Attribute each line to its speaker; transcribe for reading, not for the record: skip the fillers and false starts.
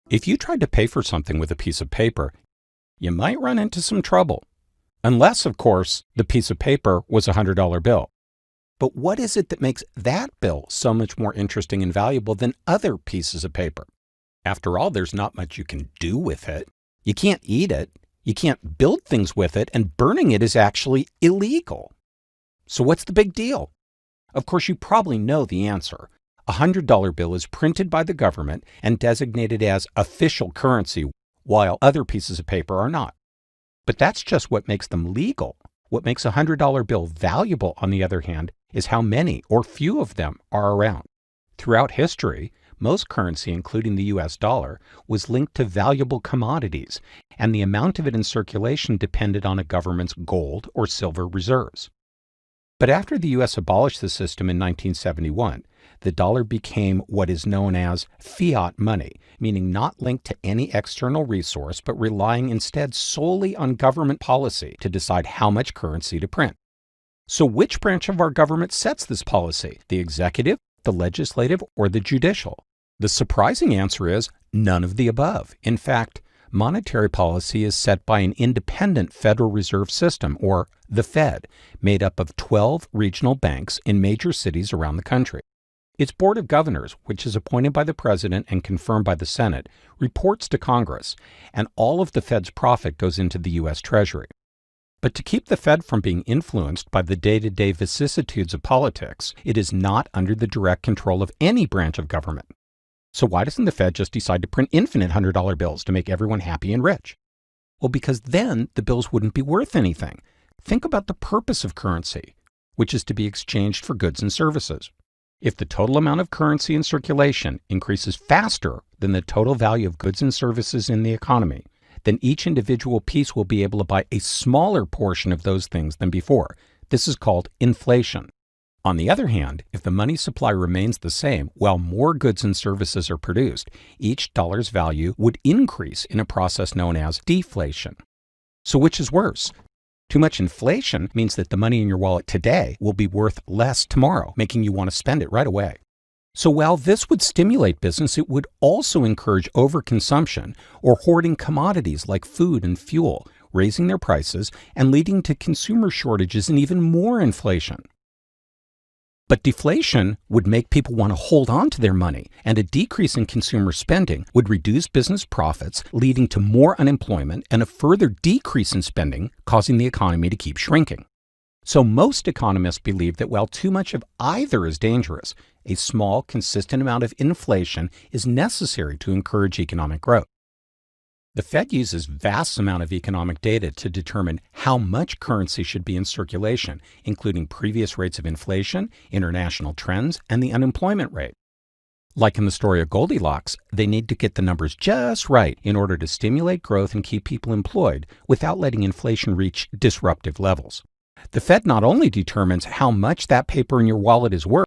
Speaker 1: If you tried to pay for something with a piece of paper, you might run into some trouble. Unless, of course, the piece of paper was a $100 bill. But what is it that makes that bill so much more interesting and valuable than other pieces of paper? After all, there's not much you can do with it. You can't eat it. You can't build things with it, and burning it is actually illegal. So what's the big deal? Of course, you probably know the answer. A $100 bill is printed by the government and designated as official currency, while other pieces of paper are not. But that's just what makes them legal. What makes a $100 bill valuable, on the other hand, is how many or few of them are around. Throughout history, most currency, including the US dollar, was linked to valuable commodities, and the amount of it in circulation depended on a government's gold or silver reserves. But after the US abolished the system in 1971, the dollar became what is known as fiat money, meaning not linked to any external resource, but relying instead solely on government policy to decide how much currency to print. So which branch of our government sets this policy? The executive, the legislative, or the judicial? The surprising answer is none of the above. In fact, monetary policy is set by an independent Federal Reserve System, or the Fed, made up of 12 regional banks in major cities around the country. Its Board of Governors, which is appointed by the President and confirmed by the Senate, reports to Congress, and all of the Fed's profit goes into the U.S. Treasury. But to keep the Fed from being influenced by the day-to-day vicissitudes of politics, it is not under the direct control of any branch of government. So why doesn't the Fed just decide to print infinite $100 bills to make everyone happy and rich? Well, because then the bills wouldn't be worth anything. Think about the purpose of currency, which is to be exchanged for goods and services. If the total amount of currency in circulation increases faster than the total value of goods and services in the economy, then each individual piece will be able to buy a smaller portion of those things than before. This is called inflation. On the other hand, if the money supply remains the same while more goods and services are produced, each dollar's value would increase in a process known as deflation. So which is worse? Too much inflation means that the money in your wallet today will be worth less tomorrow, making you want to spend it right away. So while this would stimulate business, it would also encourage overconsumption or hoarding commodities like food and fuel, raising their prices and leading to consumer shortages and even more inflation. But deflation would make people want to hold on to their money, and a decrease in consumer spending would reduce business profits, leading to more unemployment and a further decrease in spending, causing the economy to keep shrinking. So most economists believe that while too much of either is dangerous, a small, consistent amount of inflation is necessary to encourage economic growth. The Fed uses vast amount of economic data to determine how much currency should be in circulation, including previous rates of inflation, international trends, and the unemployment rate. Like in the story of Goldilocks, they need to get the numbers just right in order to stimulate growth and keep people employed without letting inflation reach disruptive levels. The Fed not only determines how much that paper in your wallet is worth,